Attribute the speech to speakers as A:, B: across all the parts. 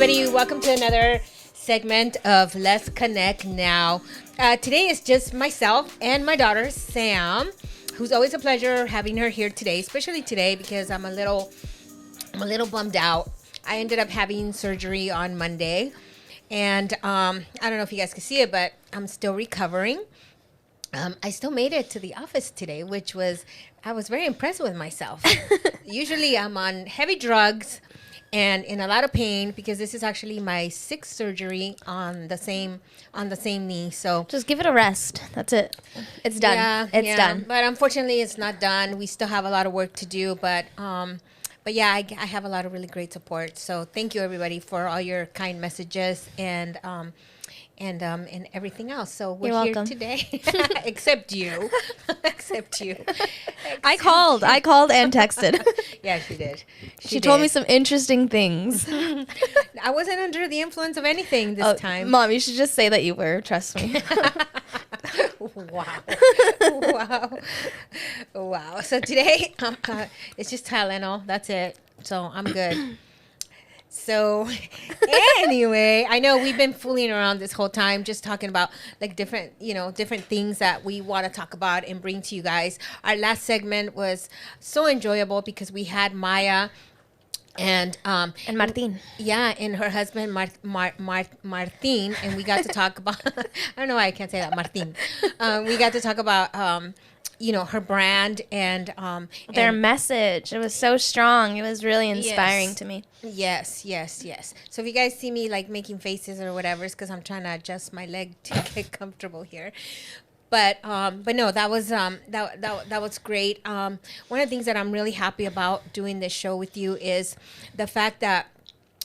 A: everybody. Welcome to another segment of Let's Connect Now. Today is just myself and my daughter, Sam, who's always a pleasure having her here today, especially today because I'm a little bummed out. I ended up having surgery on Monday, and I don't know if you guys can see it, but I'm still recovering. I still made it to the office today, I was very impressed with myself. Usually I'm on heavy drugs and in a lot of pain because this is actually my sixth surgery on the same knee. So
B: just give it a rest. That's it. It's done.
A: Yeah,
B: it's done.
A: But unfortunately, it's not done. We still have a lot of work to do. But yeah, I have a lot of really great support. So thank you everybody for all your kind messages and everything else. So we're
B: You're
A: here
B: welcome.
A: today, except you.
B: I called and texted.
A: Yeah, she did.
B: She told me some interesting things.
A: I wasn't under the influence of anything this time.
B: Mom, you should just say that you were. Trust me.
A: Wow. So today, it's just Tylenol. That's it. So I'm good. So anyway, I know we've been fooling around this whole time, just talking about like different things that we want to talk about and bring to you guys. Our last segment was so enjoyable because we had Maya and
B: Martin.
A: Yeah, and her husband Martin, and we got to talk about I don't know why I can't say that, Martin. We got to talk about her brand and
B: their message. It was so strong. It was really inspiring to me.
A: Yes. So if you guys see me like making faces or whatever, it's because I'm trying to adjust my leg to get comfortable here. But no, that was that was great. One of the things that I'm really happy about doing this show with you is the fact that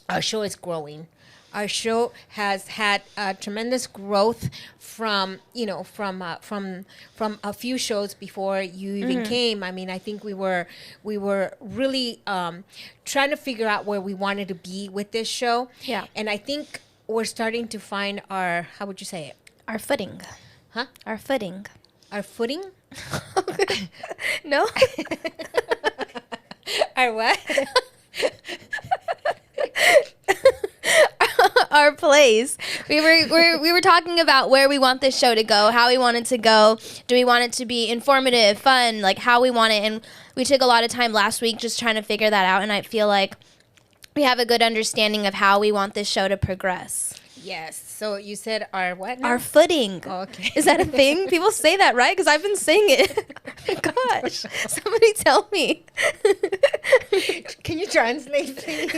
A: our show is growing. Our show has had tremendous growth from a few shows before you even came. I mean, I think we were really trying to figure out where we wanted to be with this show.
B: Yeah.
A: And I think we're starting to find our, how would you say it?
B: Our footing.
A: Huh?
B: Our footing.
A: Our footing?
B: No.
A: Our what?
B: Our place. We were talking about where we want this show to go, how we want it to go. Do we want it to be informative, fun, like how we want it? And we took a lot of time last week just trying to figure that out. And I feel like we have a good understanding of how we want this show to progress.
A: Yes. So you said our what now?
B: Our footing.
A: Oh, okay.
B: Is that a thing? People say that, right? Because I've been saying it. Gosh, somebody tell me.
A: Can you translate, please?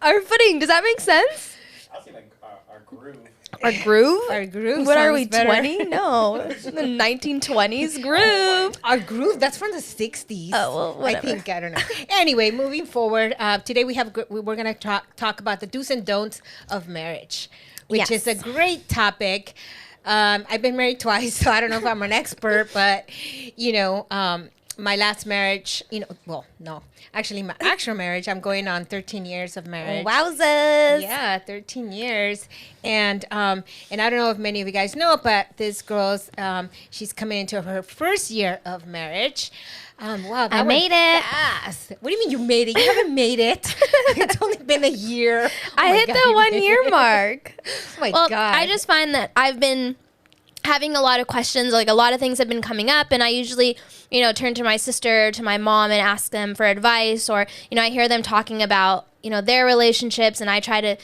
B: Our footing. Does that make sense?
C: I'll say like our groove.
B: Our groove?
A: Our groove.
B: What are we,
A: better.
B: 20? No. The 1920s groove.
A: Our groove, that's from the 60s.
B: Oh, well, whatever.
A: I don't know. Anyway, moving forward, today we're going to talk about the do's and don'ts of marriage, which is a great topic. I've been married twice, so I don't know if I'm an expert, but, my last marriage, actually my actual marriage, I'm going on 13 years of marriage.
B: Wowzers.
A: Yeah, 13 years. And I don't know if many of you guys know, but this girl's, she's coming into her first year of marriage. Wow,
B: I made it.
A: Fast. What do you mean you made it? You haven't made it. It's only been a year.
B: I hit the 1 year mark.
A: Oh my
B: God.
A: I
B: I just find that I've been having a lot of questions, like a lot of things have been coming up, and I usually, turn to my sister, to my mom, and ask them for advice, or, I hear them talking about, their relationships, and I try to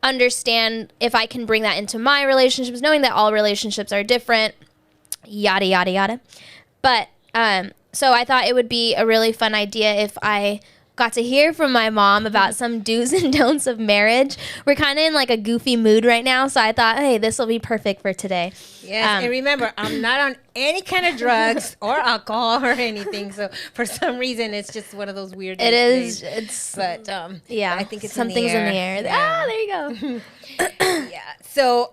B: understand if I can bring that into my relationships, knowing that all relationships are different, yada, yada, yada. But, so I thought it would be a really fun idea if I got to hear from my mom about some do's and don'ts of marriage. We're kind of in like a goofy mood right now, so I thought, hey, this will be perfect for today.
A: Yes, and remember, I'm not on any kind of drugs or alcohol or anything, so for some reason, it's just one of those weird
B: days.
A: But
B: yeah,
A: I think it's
B: something's in the air.
A: Yeah.
B: There you go.
A: Yeah, so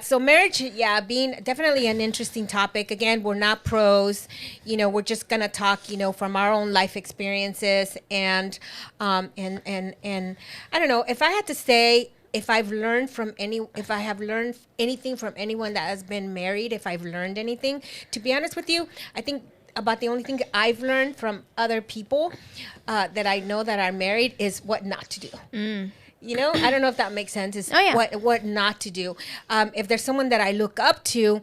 A: so marriage, being definitely an interesting topic. Again, we're not pros, we're just going to talk, from our own life experiences and I don't know, if I had to say, if I have learned anything from anyone that has been married, if I've learned anything, to be honest with you, I think about the only thing I've learned from other people that I know that are married is what not to do. You know, I don't know if that makes sense. Is what not to do. If there's someone that I look up to,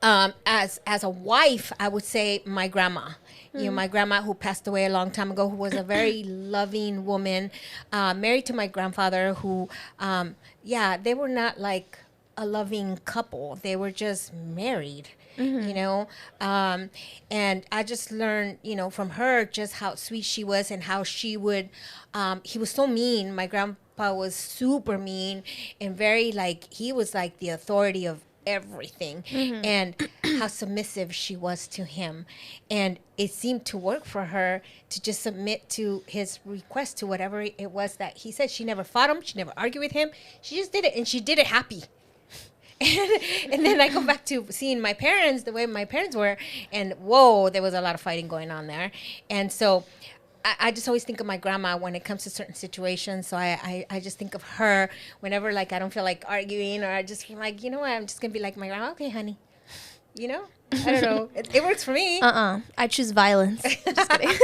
A: as a wife, I would say my grandma. You know, my grandma who passed away a long time ago, who was a very loving woman, married to my grandfather, who, they were not like a loving couple. They were just married. You know, and I just learned, you know, from her just how sweet she was and how she would, he was so mean. My grandpa was super mean and very like, he was like the authority of everything, and how submissive she was to him. And it seemed to work for her to just submit to his request, to whatever it was that he said. She never fought him. She never argued with him. She just did it, and she did it happy. And then I go back to seeing my parents, the way my parents were, and whoa, there was a lot of fighting going on there. And so I just always think of my grandma when it comes to certain situations. So I just think of her whenever, like, I don't feel like arguing, or I just feel like, you know what, I'm just going to be like my grandma. Okay, honey. You know? I don't know. It works for me.
B: I choose violence. Just kidding.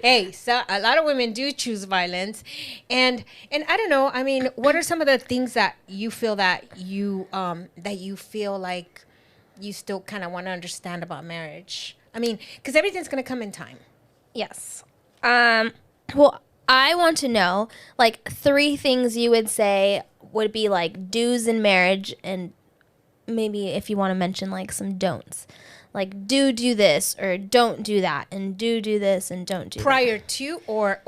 A: Hey, so a lot of women do choose violence, and I don't know. I mean, what are some of the things that you feel that you feel like you still kind of want to understand about marriage? I mean, because everything's going to come in time.
B: Yes. Well, I want to know, like, 3 things you would say would be like do's in marriage, and maybe if you want to mention like some don'ts. Like, do this, or don't do that, and do this, and don't do
A: prior
B: that.
A: to or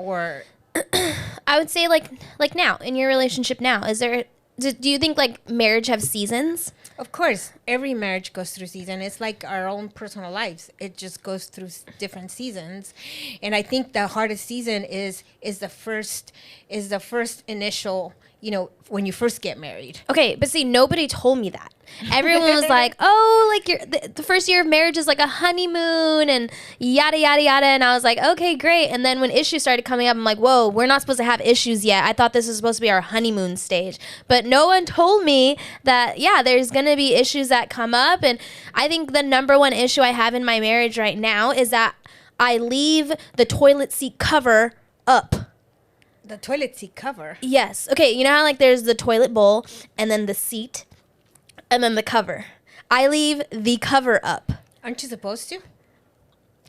B: I would say like now, in your relationship now, do you think like marriage have seasons?
A: Of course, every marriage goes through season. It's like our own personal lives. It just goes through different seasons. And I think the hardest season is the first initial, you know, when you first get married.
B: Okay, but see, nobody told me that. Everyone was like, oh, like the first year of marriage is like a honeymoon and yada, yada, yada. And I was like, okay, great. And then when issues started coming up, I'm like, whoa, we're not supposed to have issues yet. I thought this was supposed to be our honeymoon stage. But no one told me that, yeah, there's going to be issues that come up. And I think the number one issue I have in my marriage right now is that I leave the toilet seat cover up.
A: The toilet seat cover?
B: Yes. Okay, you know how like there's the toilet bowl and then the seat? And then the cover. I leave the cover up.
A: Aren't you supposed to?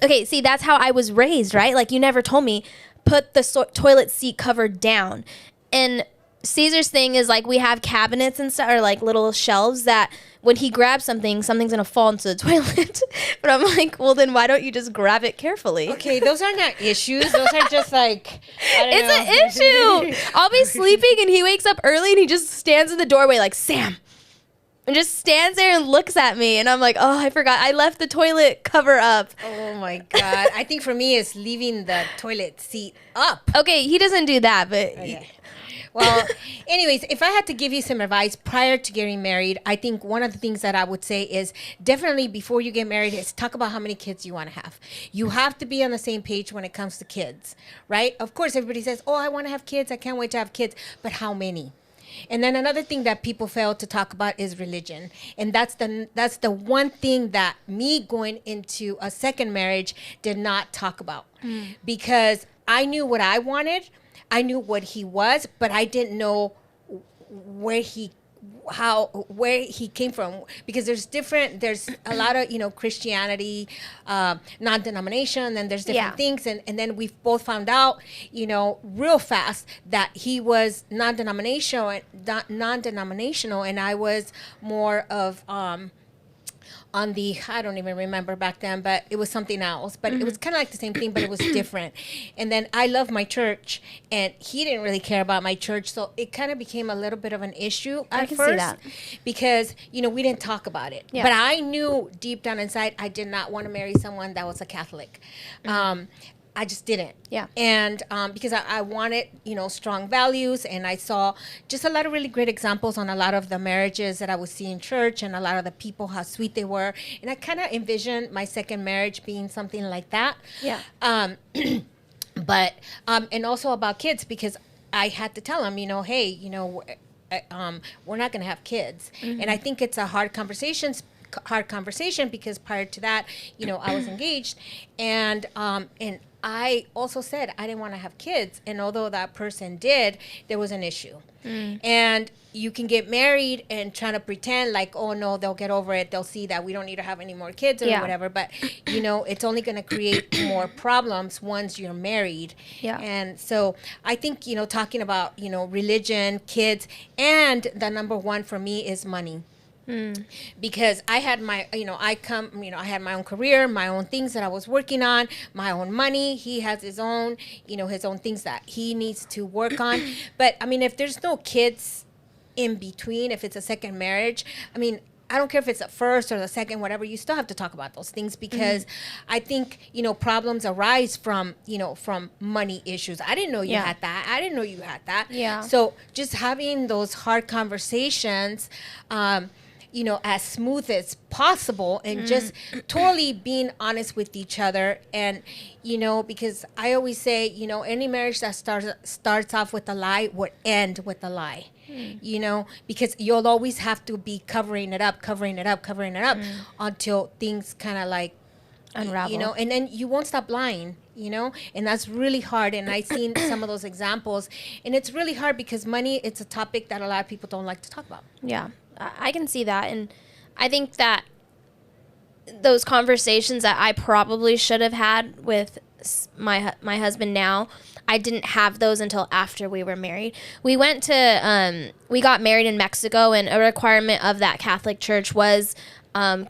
B: Okay, see, that's how I was raised, right? Like, you never told me, put the toilet seat cover down. And Caesar's thing is, like, we have cabinets and stuff, or, like, little shelves that when he grabs something, something's going to fall into the toilet. But I'm like, well, then why don't you just grab it carefully?
A: Okay, those are not issues. Those are just, like,
B: It's an issue. I'll be sleeping, and he wakes up early, and he just stands in the doorway like, Sam. And just stands there and looks at me. And I'm like, oh, I forgot. I left the toilet cover up.
A: Oh, my God. I think for me, it's leaving the toilet seat up.
B: Okay, he doesn't do that, but...
A: Okay. Well, anyways, if I had to give you some advice prior to getting married, I think one of the things that I would say is definitely before you get married is talk about how many kids you want to have. You have to be on the same page when it comes to kids, right? Of course, everybody says, oh, I want to have kids. I can't wait to have kids. But how many? And then another thing that people fail to talk about is religion. And that's the one thing that me going into a second marriage did not talk about. Because I knew what I wanted. I knew what he was, but I didn't know where he came from, because there's a lot of, Christianity, non-denomination, and there's different things. And then we both found out, real fast that he was non-denominational, and I was more of, on the, I don't even remember back then, but it was something else. But it was kind of like the same thing, but it was different. And then I love my church, and he didn't really care about my church. So it kind of became a little bit of an issue at first. See that. Because, we didn't talk about it. Yeah. But I knew deep down inside I did not want to marry someone that was a Catholic. I just didn't.
B: Yeah.
A: And because I wanted, strong values, and I saw just a lot of really great examples on a lot of the marriages that I would see in church, and a lot of the people, how sweet they were. And I kind of envisioned my second marriage being something like that.
B: Yeah.
A: But, and also about kids, because I had to tell them, hey, we're not going to have kids. And I think it's a hard conversation hard conversation because prior to that, I was engaged, and I also said I didn't want to have kids, and although that person did, there was an issue. And you can get married and try to pretend like, oh no, they'll get over it. They'll see that we don't need to have any more kids or whatever. But, it's only going to create more problems once you're married.
B: Yeah.
A: And so I think, talking about, religion, kids, and the number one for me is money. Because I had my, I had my own career, my own things that I was working on, my own money. He has his own, his own things that he needs to work on. But I mean, if there's no kids in between, if it's a second marriage, I mean, I don't care if it's the first or the second, whatever, you still have to talk about those things because I think, problems arise from, from money issues. I didn't know you had that. I didn't know you had that.
B: Yeah.
A: So just having those hard conversations, as smooth as possible and just totally being honest with each other. And, because I always say, any marriage that starts off with a lie would end with a lie, because you'll always have to be covering it up until things kind of like
B: unravel,
A: and then you won't stop lying, and that's really hard. And I've seen some of those examples, and it's really hard because money, it's a topic that a lot of people don't like to talk about.
B: Yeah. I can see that, and I think that those conversations that I probably should have had with my husband now, I didn't have those until after we were married. We went to we got married in Mexico, and a requirement of that Catholic church was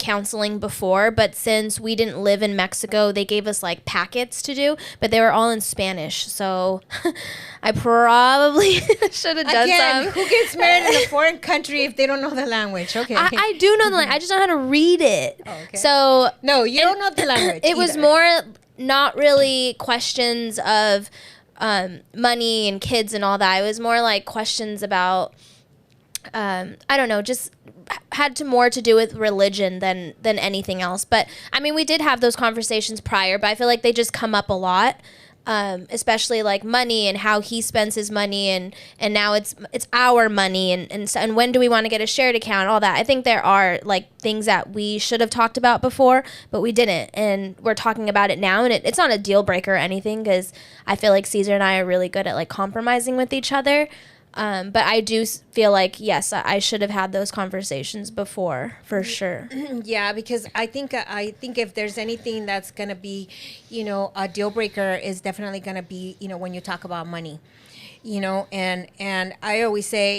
B: counseling before, but since we didn't live in Mexico, they gave us like packets to do, but they were all in Spanish, so I probably should have done some.
A: Who gets married in a foreign country if they don't know the language? Okay,
B: I do know the language. I just know how to read it.
A: Oh, okay.
B: So
A: no, you don't know the language.
B: It was more not really questions of money and kids and all that. It was more like questions about I don't know, just had more to do with religion than anything else. But I mean, we did have those conversations prior, but I feel like they just come up a lot, especially like money and how he spends his money, and now it's our money, and when do we want to get a shared account, all that. I think there are like things that we should have talked about before, but we didn't, and we're talking about it now, and it's not a deal breaker or anything, because I feel like Caesar and I are really good at like compromising with each other. But I do feel like, yes, I should have had those conversations before, for sure.
A: Yeah, because I think if there's anything that's going to be, a deal breaker is definitely going to be, when you talk about money, and I always say,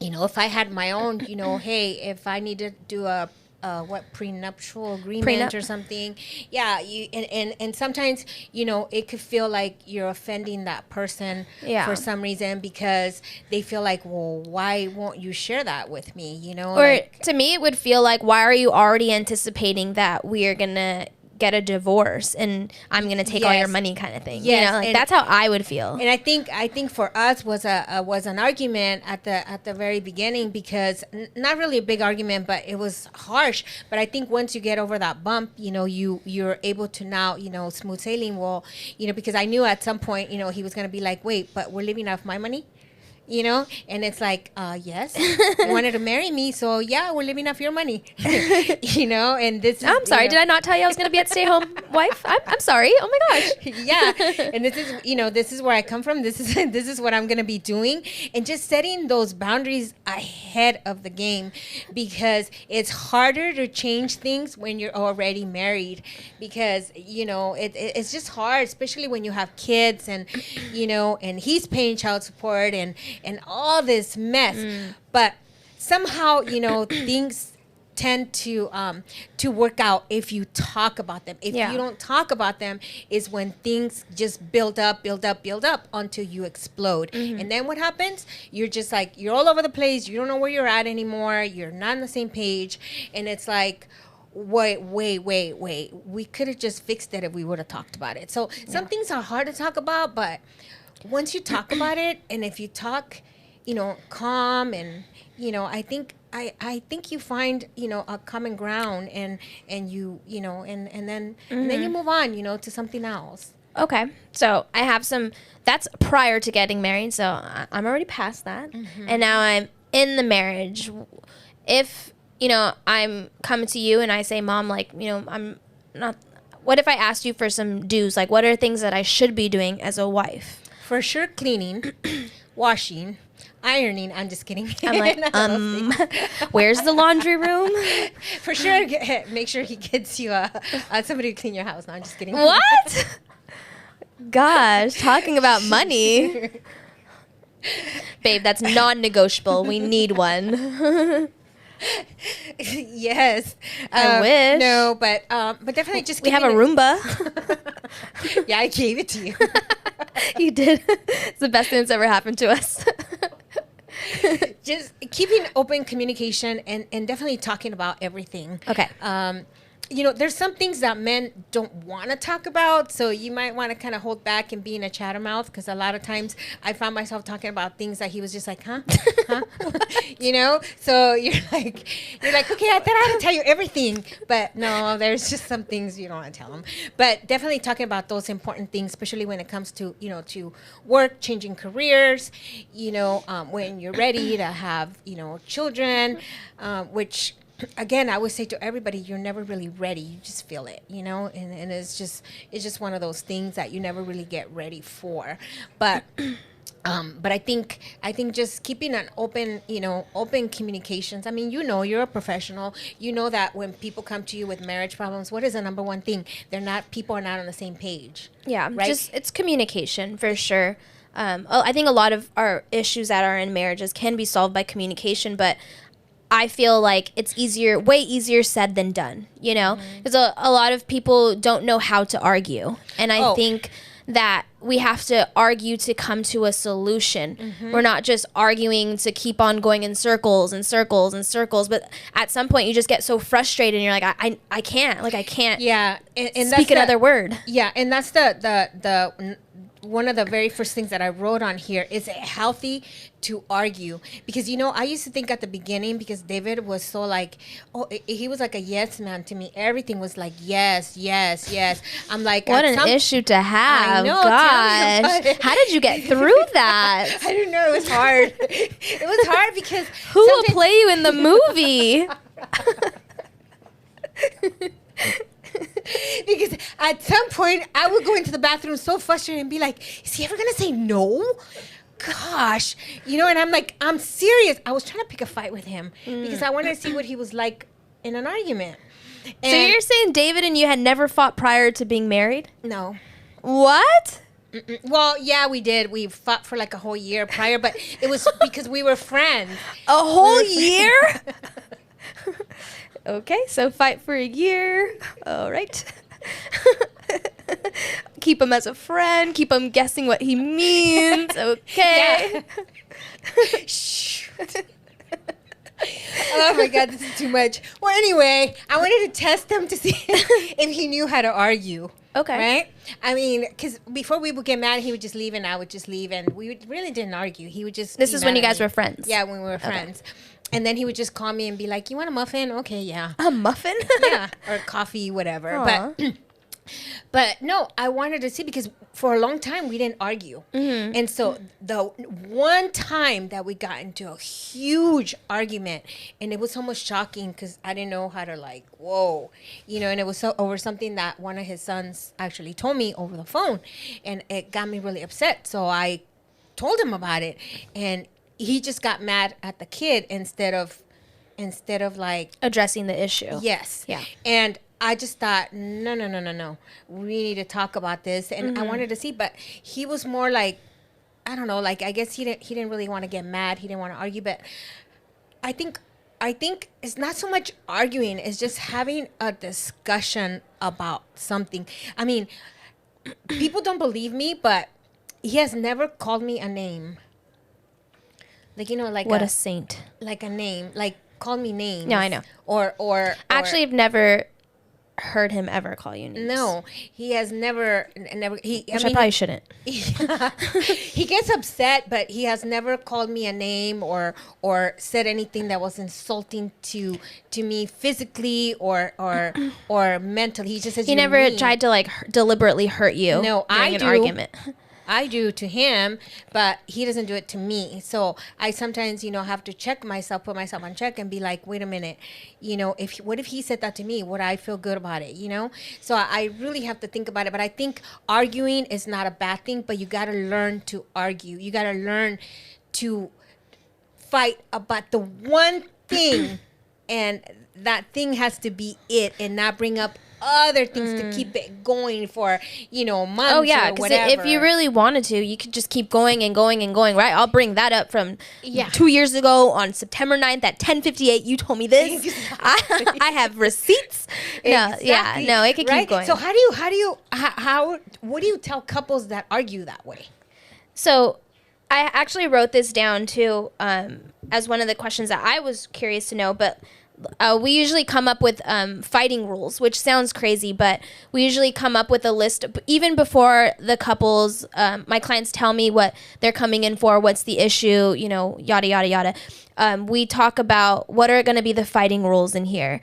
A: if I had my own, hey, if I need to do a prenuptial agreement or something, and sometimes it could feel like you're offending that person for some reason, because they feel like, well, why won't you share that with me,
B: or to me it would feel like, why are you already anticipating that we are gonna get a divorce and I'm going to take all your money, kind of thing.
A: Yes.
B: That's how I would feel.
A: And I think for us was an argument at the very beginning, because not really a big argument, but it was harsh. But I think once you get over that bump, you're able to now, smooth sailing. Well, because I knew at some point, he was going to be like, wait, but we're living off my money. And it's like, yes, you wanted to marry me, so yeah, we're living off your money. And this is,
B: I'm sorry, did I not tell you I was going to be a stay-home wife? I'm sorry. Oh my gosh.
A: Yeah. And this is, this is where I come from. This is what I'm going to be doing. And just setting those boundaries ahead of the game, because it's harder to change things when you're already married, because, it's just hard, especially when you have kids and, and he's paying child support and all this mess. But somehow, things tend to work out if you talk about them. If you don't talk about them, is when things just build up until you explode. And then what happens? You're just like, you're all over the place. You don't know where you're at anymore. You're not on the same page. And it's like, wait. We could have just fixed it if we would have talked about it. So some things are hard to talk about, but once you talk about it, and if you talk, calm, and, I think you find, a common ground, and you, and then you move on, to something else.
B: Okay. So I have that's prior to getting married. So I'm already past that. And now I'm in the marriage. If you know, I'm coming to you and I say, Mom, like, you know, I'm not, what if I asked you for some do's? Like, what are things that I should be doing as a wife?
A: For sure, cleaning, washing, ironing. I'm just kidding.
B: I'm like, where's the laundry room?
A: For sure, make sure he gets you somebody to clean your house. No, I'm just kidding.
B: What? Gosh, talking about money. Babe, that's non-negotiable. We need one.
A: Yes.
B: I wish.
A: No, but definitely just
B: We have a
A: keeping
B: Roomba.
A: Yeah, I gave it to you.
B: You did. It's the best thing that's ever happened to us.
A: Just keeping open communication and definitely talking about everything.
B: Okay.
A: You know, there's some things that men don't want to talk about, so you might want to kind of hold back and be in a chattermouth, because a lot of times I found myself talking about things that he was just like, huh? You know? So you're like, okay, I thought I had to tell you everything, but no, there's just some things you don't want to tell him. But definitely talking about those important things, especially when it comes to, you know, to work, changing careers, you know, when you're ready to have, you know, children, which, again, I would say to everybody, you're never really ready. You just feel it, you know, and it's just one of those things that you never really get ready for. But I think just keeping an open, you know, open communications. I mean, you know, you're a professional. You know that when people come to you with marriage problems, what is the number one thing? People are not on the same page.
B: Yeah,
A: right?
B: just it's communication for sure. I think a lot of our issues that are in marriages can be solved by communication, but I feel like it's way easier said than done, you know? Because a lot of people don't know how to argue. And I think that we have to argue to come to a solution. We're not just arguing to keep on going in circles and circles and circles. But at some point, you just get so frustrated and you're like, I can't
A: Yeah, and
B: speak another word.
A: Yeah, and that's the one of the very first things that I wrote on here. Is it healthy to argue? Because, you know, I used to think at the beginning, because David was so like, he was like a yes man to me. Everything was like, yes, yes, yes. I'm like,
B: what an issue to have.
A: I know,
B: gosh. How did you get through that?
A: I didn't know, it was hard. It was hard because
B: who will play you in the movie?
A: Because at some point I would go into the bathroom so frustrated and be like, is he ever gonna say no? Gosh, you know, and I'm like, I'm serious. I was trying to pick a fight with him because I wanted to see what he was like in an argument. And
B: so you're saying David and you had never fought prior to being married?
A: No.
B: What?
A: Well, yeah, we did. We fought for like a whole year prior, but it was because we were friends.
B: A whole year? Okay, so fight for a year. All right. Keep him as a friend. Keep him guessing what he means. Okay.
A: Shoot. Oh my God, this is too much. Well, anyway, I wanted to test him to see if he knew how to argue.
B: Okay.
A: Right? I mean, because before we would get mad, he would just leave and I would just leave, and we really didn't argue. He would just.
B: This is when you guys were friends.
A: Yeah, when we were friends. And then he would just call me and be like, "You want a muffin? Okay, yeah."
B: A muffin?
A: Yeah, or coffee, whatever.
B: Aww.
A: But no, I wanted to see, because for a long time we didn't argue. And so the one time that we got into a huge argument, and it was almost shocking because I didn't know how to, like, whoa, you know, and it was over something that one of his sons actually told me over the phone, and it got me really upset. So I told him about it, and he just got mad at the kid instead of like
B: addressing the issue.
A: Yes.
B: Yeah.
A: And I just thought, no. We need to talk about this. And I wanted to see, but he was more like, I don't know, like, I guess he didn't really want to get mad. He didn't want to argue, but I think it's not so much arguing, it's just having a discussion about something. I mean, people don't believe me, but he has never called me a name. Like, you know, like
B: what a saint.
A: Like a name, like call me names.
B: No, I know.
A: Or
B: actually, I've never heard him ever call you names.
A: No, he has never. I
B: probably shouldn't.
A: He gets upset, but he has never called me a name or said anything that was insulting to me physically or mentally. He just says
B: he never tried to like deliberately hurt you.
A: No,
B: during
A: I
B: an
A: do.
B: argument.
A: I do to him, but he doesn't do it to me. So I sometimes, have to check myself, put myself on check and be like, wait a minute, what if he said that to me? Would I feel good about it? So I really have to think about it. But I think arguing is not a bad thing, but you got to learn to argue. You got to learn to fight about the one thing, and that thing has to be it, and not bring up other things to keep it going for months.
B: Oh yeah,
A: because
B: if you really wanted to, you could just keep going and going and going, right? I'll bring that up from 2 years ago on September 9th at 10:58. You told me this.
A: Exactly.
B: I have receipts.
A: Exactly.
B: No, it could keep going.
A: So what do you tell couples that argue that way?
B: So I actually wrote this down too, as one of the questions that I was curious to know, but we usually come up with fighting rules, which sounds crazy, but we usually come up with a list even before the couples, my clients tell me what they're coming in for, what's the issue, yada, yada, yada. We talk about what are going to be the fighting rules in here.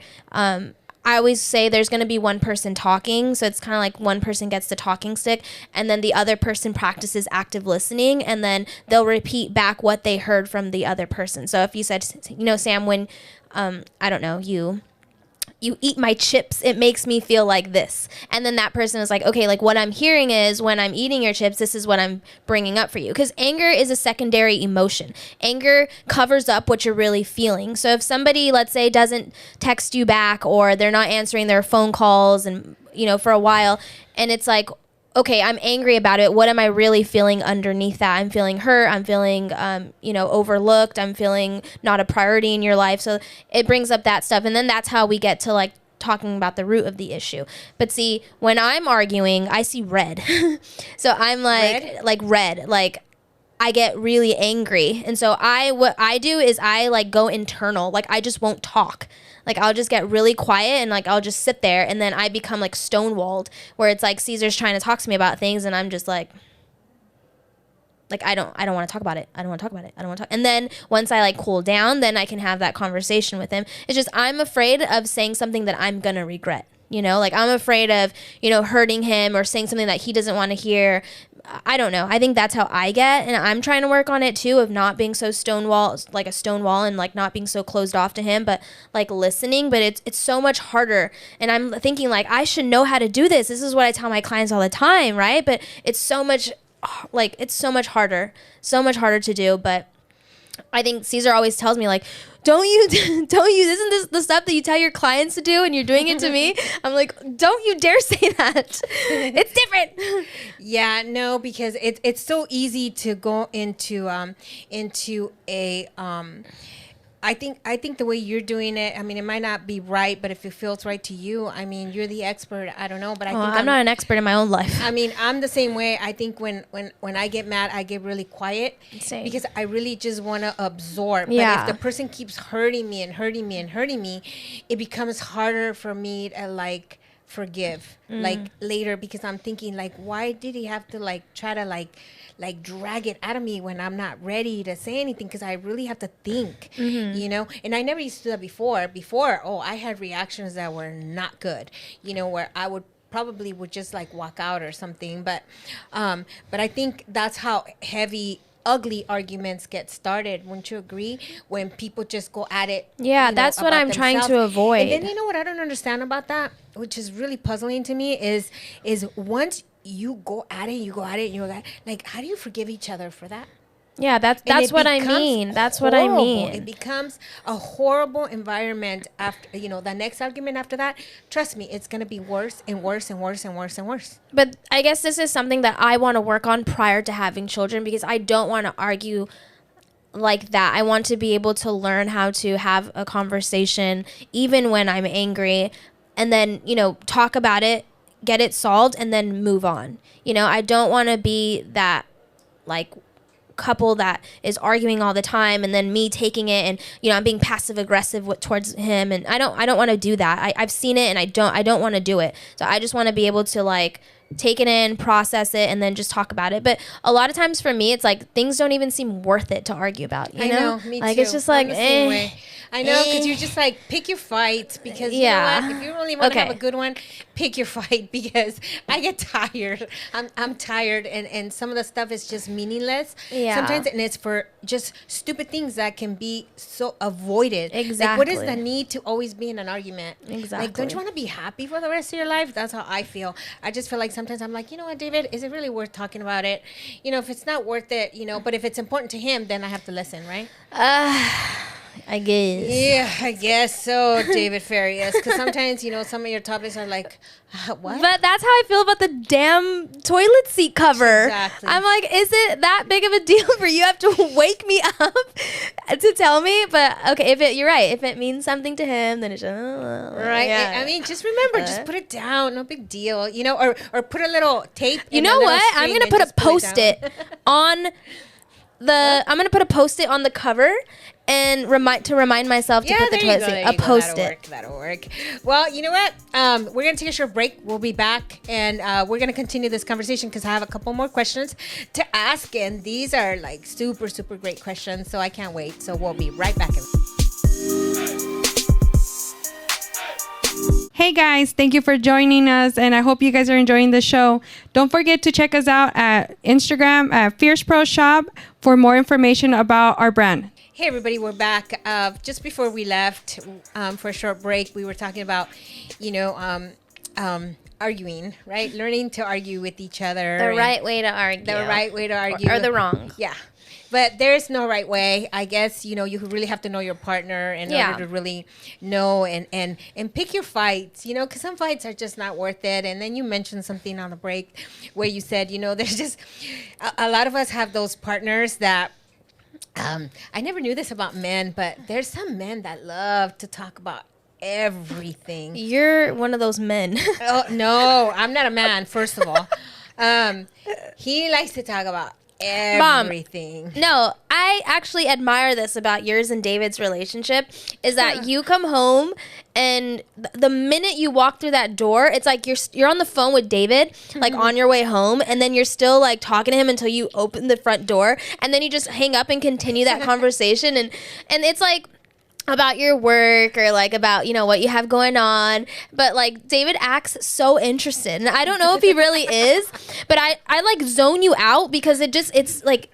B: I always say there's going to be one person talking, so it's kind of like one person gets the talking stick, and then the other person practices active listening, and then they'll repeat back what they heard from the other person. So if you said, Sam, when, I don't know, you eat my chips, it makes me feel like this. And then that person is like, okay, like what I'm hearing is when I'm eating your chips, this is what I'm bringing up for you. Because anger is a secondary emotion. Anger covers up what you're really feeling. So if somebody, let's say, doesn't text you back, or they're not answering their phone calls and, for a while, and it's like, okay, I'm angry about it. What am I really feeling underneath that? I'm feeling hurt. I'm feeling, overlooked. I'm feeling not a priority in your life. So it brings up that stuff. And then that's how we get to like talking about the root of the issue. But see, when I'm arguing, I see red. So I'm like red. Like I get really angry. And so what I do is I like go internal. Like I just won't talk. Like I'll just get really quiet and like I'll just sit there, and then I become like stonewalled, where it's like Caesar's trying to talk to me about things and I'm just like I don't want to talk about it. I don't want to talk about it. I don't want to talk. And then once I like cool down, then I can have that conversation with him. It's just I'm afraid of saying something that I'm going to regret. Like I'm afraid of, hurting him or saying something that he doesn't want to hear. I don't know. I think that's how I get. And I'm trying to work on it too, of not being so like a stone wall, and like not being so closed off to him, but like listening. But it's so much harder. And I'm thinking like, I should know how to do this. This is what I tell my clients all the time. Right. But it's so much harder to do. But I think Caesar always tells me like, don't you, isn't this the stuff that you tell your clients to do and you're doing it to me? I'm like, don't you dare say that. It's different.
A: Yeah, no, because it's so easy to go into a I think the way you're doing it, I mean, it might not be right, but if it feels right to you, I mean, you're the expert. I don't know, but
B: I'm not an expert in my own life.
A: I mean, I'm the same way. I think when I get mad, I get really quiet.
B: Same.
A: Because I really just want to absorb.
B: Yeah.
A: But if the person keeps hurting me and hurting me and hurting me, it becomes harder for me to like forgive like later, because I'm thinking like, why did he have to like try to like drag it out of me when I'm not ready to say anything, because I really have to think, and I never used to do that before. I had reactions that were not good, where I would just like walk out or something, but I think that's how heavy ugly arguments get started. Wouldn't you agree? When people just go at it.
B: Yeah, that's what I'm trying to avoid.
A: And then what I don't understand about that, which is really puzzling to me, is once you go at it, like, how do you forgive each other for that?
B: Yeah, that's what I mean. That's what I mean.
A: It becomes a horrible environment after, the next argument after that. Trust me, it's going to be worse and worse and worse and worse and worse.
B: But I guess this is something that I want to work on prior to having children, because I don't want to argue like that. I want to be able to learn how to have a conversation even when I'm angry, and then, talk about it, get it solved, and then move on. I don't want to be that like couple that is arguing all the time, and then me taking it and I'm being passive aggressive towards him, and I don't want to do that. I've seen it, and I don't want to do it. So I just want to be able to like take it in, process it, and then just talk about it. But a lot of times for me, it's like things don't even seem worth it to argue about.
A: I know, me
B: like
A: too.
B: it's just like
A: I'm the same way. I know, because you're just like, pick your fights, because you know what? If you really want to have a good one, pick your fight, because I get tired. I'm tired, and some of the stuff is just meaningless.
B: Yeah.
A: Sometimes, and it's for just stupid things that can be so avoided.
B: Exactly.
A: Like, what is the need to always be in an argument?
B: Exactly.
A: Like, don't you want to be happy for the rest of your life? That's how I feel. I just feel like sometimes I'm like, you know what, David, is it really worth talking about it? You know, if it's not worth it, you know, but if it's important to him, then I have to listen, right?
B: I guess.
A: Yeah, I guess so, David Farias. Because sometimes, you know, some of your topics are like, what?
B: But that's how I feel about the damn toilet seat cover.
A: Exactly.
B: I'm like, is it that big of a deal for you have to wake me up to tell me? But okay, you're right. If it means something to him, then it's
A: right.
B: Yeah.
A: I mean, just remember, just put it down. No big deal. You know, or put a little tape.
B: You
A: in
B: know
A: a little
B: what? I'm
A: string
B: gonna
A: and
B: put a
A: just pull it
B: post-it on the. I'm gonna put a post-it on the cover and remind myself to put the toilet seat. A post-it.
A: That'll work. Well, you know what? We're gonna take a short break. We'll be back, and we're gonna continue this conversation because I have a couple more questions to ask, and these are like super, super great questions. So I can't wait. So we'll be right back.
D: Hey guys, thank you for joining us, and I hope you guys are enjoying the show. Don't forget to check us out at Instagram at Fierce Pro Shop for more information about our brand.
A: Hey everybody, we're back. Just before we left for a short break, we were talking about, you know, arguing, right? Learning to argue with each other.
B: The right way to argue.
A: The right way to argue.
B: Or the wrong.
A: Yeah. But there's no right way. I guess, you know, you really have to know your partner in order to really know and pick your fights, you know, because some fights are just not worth it. And then you mentioned something on the break where you said, you know, there's just a lot of us have those partners that I never knew this about men, but there's some men that love to talk about everything.
B: You're one of those men.
A: Oh, no, I'm not a man, first of all. He likes to talk about everything.
B: Mom, no, I actually admire this about yours and David's relationship is that you come home and the minute you walk through that door, it's like you're on the phone with David, like on your way home, and then you're still like talking to him until you open the front door, and then you just hang up and continue that conversation, and it's like about your work or like about, you know, what you have going on. But like David acts so interested, and I don't know if he really is, but I like zone you out because it's like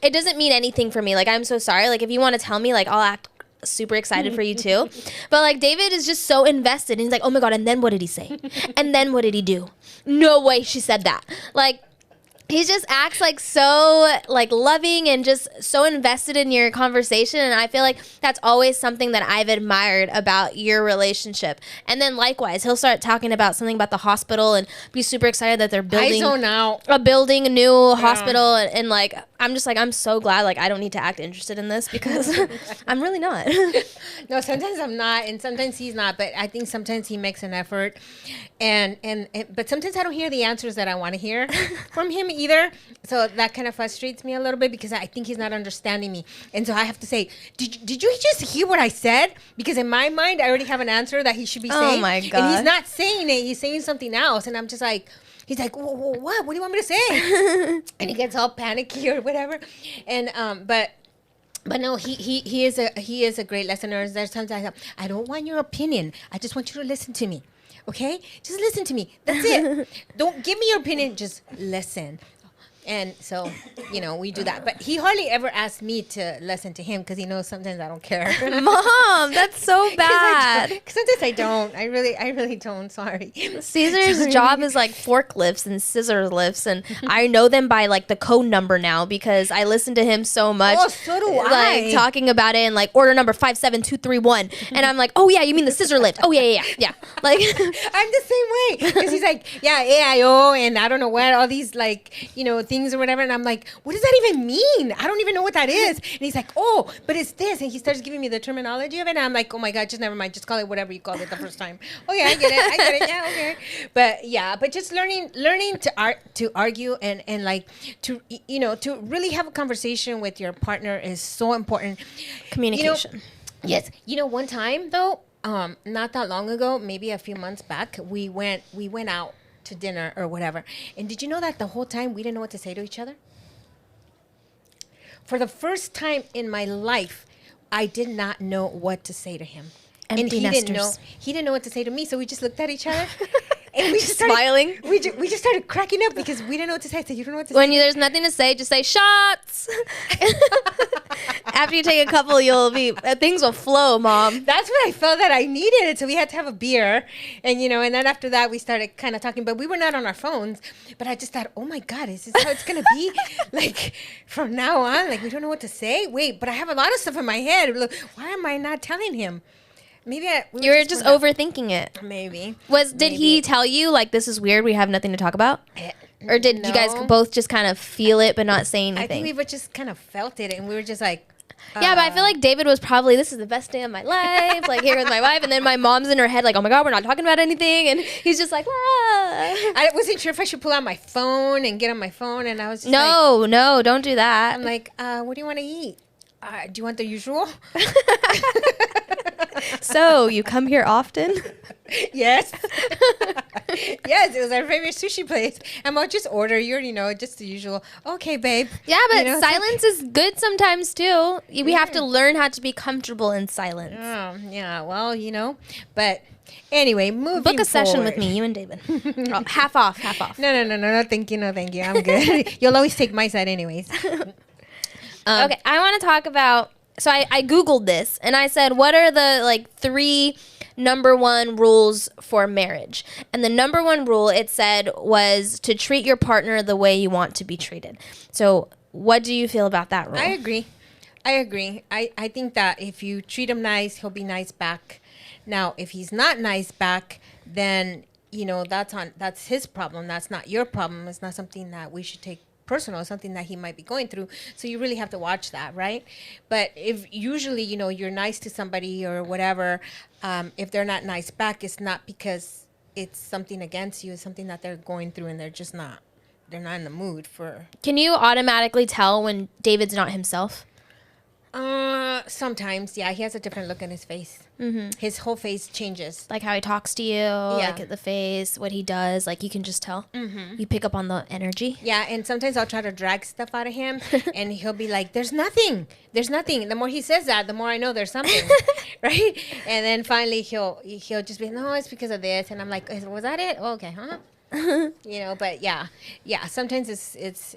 B: it doesn't mean anything for me. Like, I'm so sorry. Like, if you want to tell me, like, I'll act super excited for you too. But like David is just so invested, and he's like, oh my god, and then what did he say? And then what did he do? No way she said that. Like, he just acts like so like loving and just so invested in your conversation, and I feel like that's always something that I've admired about your relationship. And then likewise, he'll start talking about something about the hospital and be super excited that they're building a new hospital, and like I'm just like, I'm so glad like I don't need to act interested in this because I'm really not.
A: No, sometimes I'm not, and sometimes he's not, but I think sometimes he makes an effort, and but sometimes I don't hear the answers that I want to hear from him either. So that kind of frustrates me a little bit because I think he's not understanding me. And so I have to say, did you just hear what I said? Because in my mind, I already have an answer that he should be saying.
B: Oh my God.
A: And he's not saying it. He's saying something else. And I'm just like, he's like, what? What do you want me to say? And he gets all panicky or whatever. And, but no, he is a great listener. There's times I don't want your opinion. I just want you to listen to me. Okay? Just listen to me. That's it. Don't give me your opinion. Just listen. And so, you know, we do that. But he hardly ever asks me to listen to him because he knows sometimes I don't care.
B: Mom, that's so bad.
A: Sometimes I don't. I really don't. Sorry.
B: Caesar's job is like forklifts and scissor lifts, and I know them by like the code number now because I listen to him so much.
A: Oh, so do I.
B: Like talking about it and like order number 57231, and I'm like, oh yeah, you mean the scissor lift? Oh yeah. Like
A: I'm the same way because he's like, yeah, AIO, and I don't know what, all these like, you know, things or whatever, and I'm like, what does that even mean? I don't even know what that is. And he's like, oh, but it's this, and he starts giving me the terminology of it, and I'm like, oh my god, just never mind, just call it whatever you called it the first time. Oh yeah, I get it, yeah, okay. But just learning to argue and like to, you know, to really have a conversation with your partner is so important.
B: Communication.
A: You know, yes, you know, one time though, not that long ago, maybe a few months back, we went out to dinner or whatever. And did you know that the whole time we didn't know what to say to each other? For the first time in my life, I did not know what to say to him.
B: Empty
A: and he
B: nesters.
A: didn't know what to say to me, so we just looked at each other. And we just
B: Smiling.
A: We just started cracking up because we didn't know what to say. I said, you don't know what to
B: When
A: say?
B: there's nothing to say, just say shots. After you take a couple, things will flow, Mom.
A: That's what I felt that I needed. So we had to have a beer. And, and then after that, we started kind of talking. But we were not on our phones. But I just thought, oh, my God, is this how it's going to be? Like, from now on? Like, we don't know what to say? Wait, but I have a lot of stuff in my head. Look, why am I not telling him? Maybe
B: you were just overthinking it.
A: Maybe.
B: Did he tell you, like, this is weird, we have nothing to talk about? Or did you guys both just kind of feel it but not say anything?
A: I think we were just kind of felt it, and we were just like...
B: yeah, but I feel like David was probably, this is the best day of my life, like, here with my wife, and then my mom's in her head, like, oh my God, we're not talking about anything, and he's just like,
A: I wasn't sure if I should pull out my phone and get on my phone, and I was just
B: No, don't do that.
A: I'm like, what do you want to eat? Do you want the usual?
B: So, you come here often?
A: Yes. Yes, it was our favorite sushi place. And I'll just order. You already know, just the usual. Okay, babe.
B: Yeah, but silence is good sometimes, too. We have to learn how to be comfortable in silence.
A: Oh, yeah. Well, But anyway, moving
B: Book a session
A: forward.
B: with me, you and David. Half off.
A: No, thank you. No, thank you. I'm good. You'll always take my side anyways.
B: Okay, I want to talk about... So I Googled this, and I said, what are the, 3 number 1 rules for marriage? And the number 1 rule, it said, was to treat your partner the way you want to be treated. So what do you feel about that rule?
A: I agree. I think that if you treat him nice, he'll be nice back. Now, if he's not nice back, then, that's his problem. That's not your problem. It's not something that we should take personal, something that he might be going through. So you really have to watch that, right? But if usually, you're nice to somebody or whatever, if they're not nice back, it's not because it's something against you. It's something that they're going through and they're not in the mood for.
B: Can you automatically tell when David's not himself?
A: Sometimes, yeah, he has a different look in his face. Mm-hmm. His whole face changes.
B: Like how he talks to you, like at the face, what he does, like you can just tell. Mm-hmm. You pick up on the energy.
A: Yeah, and sometimes I'll try to drag stuff out of him, and he'll be like, there's nothing. The more he says that, the more I know there's something, right? And then finally he'll just be, no, it's because of this. And I'm like, was that it? Oh, okay, huh? But yeah, sometimes it's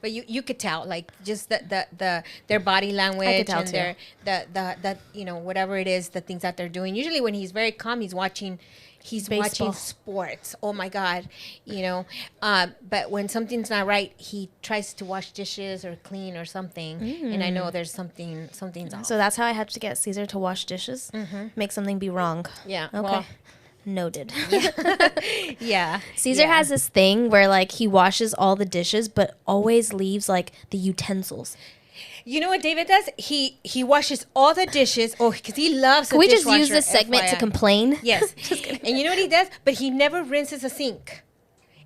A: but you could tell, like, just their body language and their the whatever it is, the things that they're doing. Usually when he's very calm, he's watching sports. Oh my God, but when something's not right, he tries to wash dishes or clean or something, and I know there's something's off.
B: So that's how I had to get Caesar to wash dishes. Make something be wrong.
A: Yeah.
B: Okay.
A: Well,
B: noted.
A: Yeah.
B: Caesar has this thing where, like, he washes all the dishes but always leaves, like, the utensils.
A: You know what David does? He washes all the dishes. Oh, because he loves.
B: Can we just use this segment to complain?
A: Yes. And you know what he does? But he never rinses a sink.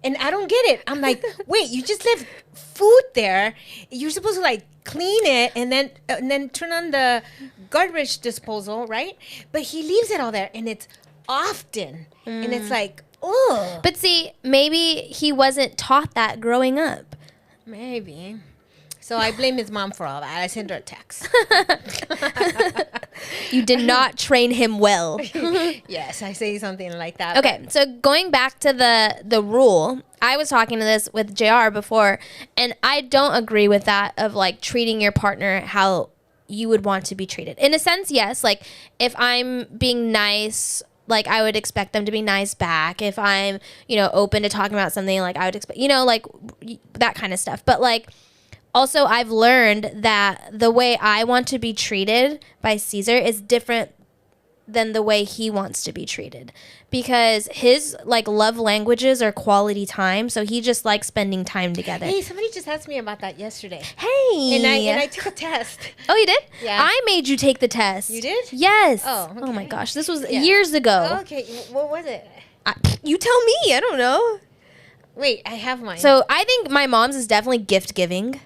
A: And I don't get it. I'm like, wait, you just left food there. You're supposed to, like, clean it and then turn on the garbage disposal, right? But he leaves it all there, and it's often, and it's like, oh.
B: But see, maybe he wasn't taught that growing up.
A: Maybe. So I blame his mom for all that. I sent her a text.
B: You did not train him well.
A: Yes, I say something like that.
B: Okay, so going back to the rule, I was talking to this with JR before, and I don't agree with that of, like, treating your partner how you would want to be treated. In a sense, yes. Like, if I'm being nice, like, I would expect them to be nice back. If I'm, open to talking about something, like, I would expect, like, that kind of stuff. But, like, also I've learned that the way I want to be treated by Caesar is different than the way he wants to be treated, because his, like, love languages are quality time. So he just likes spending time together.
A: Hey, somebody just asked me about that yesterday.
B: Hey.
A: And I took a test.
B: Oh, you did?
A: Yeah.
B: I made you take the test.
A: You did?
B: Yes.
A: Oh, okay.
B: Oh my gosh. This was years ago.
A: Okay, what was it?
B: You tell me. I don't know.
A: Wait, I have mine.
B: So I think my mom's is definitely gift giving.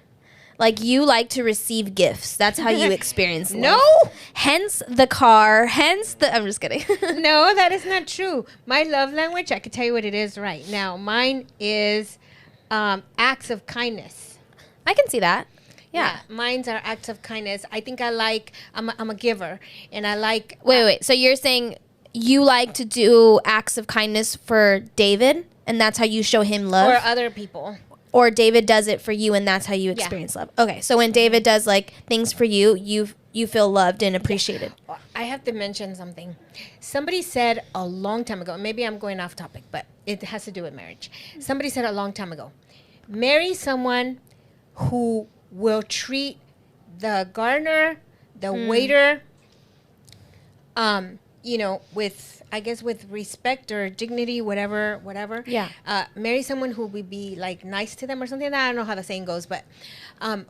B: Like, you like to receive gifts. That's how you experience life.
A: No.
B: Hence the car. Hence the... I'm just kidding.
A: No, that is not true. My love language, I can tell you what it is right now. Mine is acts of kindness.
B: I can see that. Yeah.
A: Mine's are acts of kindness. I think I'm a giver, and I like.
B: Wait. So you're saying you like to do acts of kindness for David, and that's how you show him love?
A: Or other people.
B: Or David does it for you, and that's how you
A: Yeah.
B: experience love. Okay, so when David does like things for you, you feel loved and appreciated.
A: I have to mention something. Somebody said a long time ago, maybe I'm going off topic, but it has to do with marriage. Somebody said a long time ago, marry someone who will treat the gardener, the waiter, with, I guess, with respect or dignity, whatever.
B: Yeah.
A: Marry someone who would be like nice to them or something. I don't know how the saying goes, but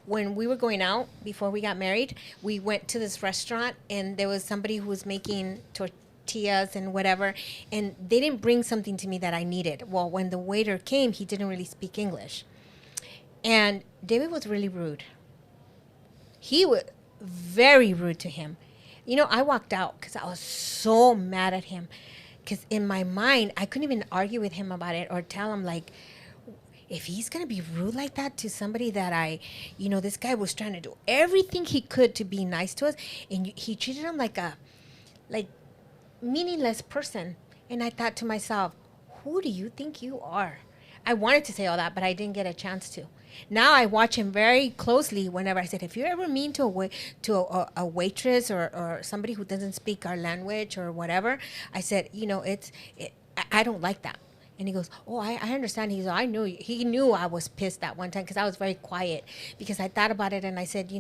A: when we were going out before we got married, we went to this restaurant and there was somebody who was making tortillas and whatever, and they didn't bring something to me that I needed. Well, when the waiter came, he didn't really speak English, and David was really rude. He was very rude to him. I walked out because I was so mad at him. Because in my mind, I couldn't even argue with him about it or tell him, like, if he's going to be rude like that to somebody that this guy was trying to do everything he could to be nice to us. And he treated him like a meaningless person. And I thought to myself, who do you think you are? I wanted to say all that, but I didn't get a chance to. Now I watch him very closely whenever I said, if you're ever mean to a waitress or somebody who doesn't speak our language or whatever, I said, I don't like that. And he goes, oh, I understand. He knew I was pissed that one time because I was very quiet because I thought about it and I said,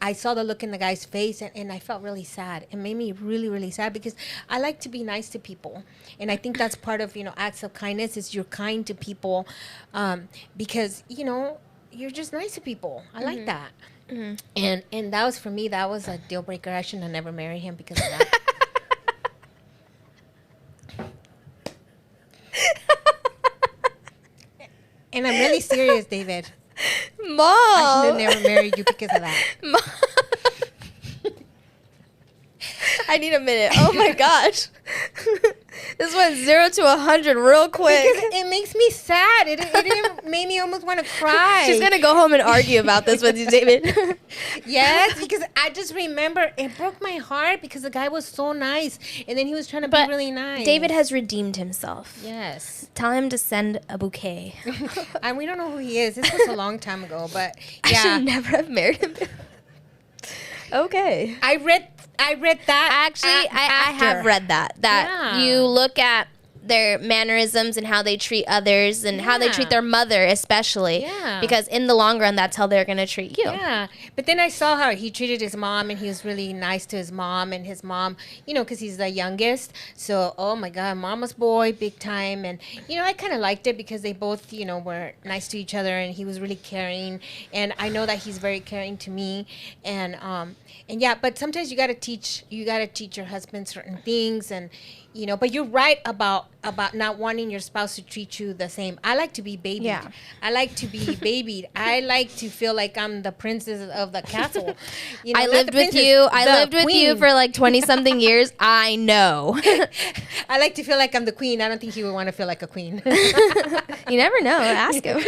A: I saw the look in the guy's face and I felt really sad. It made me really, really sad because I like to be nice to people. And I think that's part of, acts of kindness is you're kind to people because, you're just nice to people. I like that. Mm-hmm. And that was, for me, that was a deal breaker. I shouldn't have never married him because of that. And I'm really serious, David.
B: Mom!
A: I should have never married you because of that.
B: Mom. I need a minute. Oh my gosh. This went 0 to 100 real quick.
A: Because it makes me sad. It made me almost want to cry.
B: She's going to go home and argue about this with you, David.
A: Yes, because I just remember it broke my heart because the guy was so nice. And then he was trying to be really nice.
B: David has redeemed himself.
A: Yes.
B: Tell him to send a bouquet.
A: And we don't know who he is. This was a long time ago, but yeah.
B: I should never have married him. Okay.
A: I read that.
B: Actually, I have read that you look at their mannerisms and how they treat others and how they treat their mother especially. Yeah. Because in the long run, that's how they're going to treat you.
A: Yeah. But then I saw how he treated his mom and he was really nice to his mom and his mom, because he's the youngest. So, oh my God, mama's boy, big time. And, I kind of liked it because they both, were nice to each other and he was really caring. And I know that he's very caring to me. And yeah, but sometimes you got to teach your husband certain things and, but you're right about not wanting your spouse to treat you the same. I like to be babied. Yeah. I like to be babied. I like to feel like I'm the princess of the castle.
B: I lived with you. I lived with you for like 20 something years. I know.
A: I like to feel like I'm the queen. I don't think he would want to feel like a queen.
B: You never know. Ask him.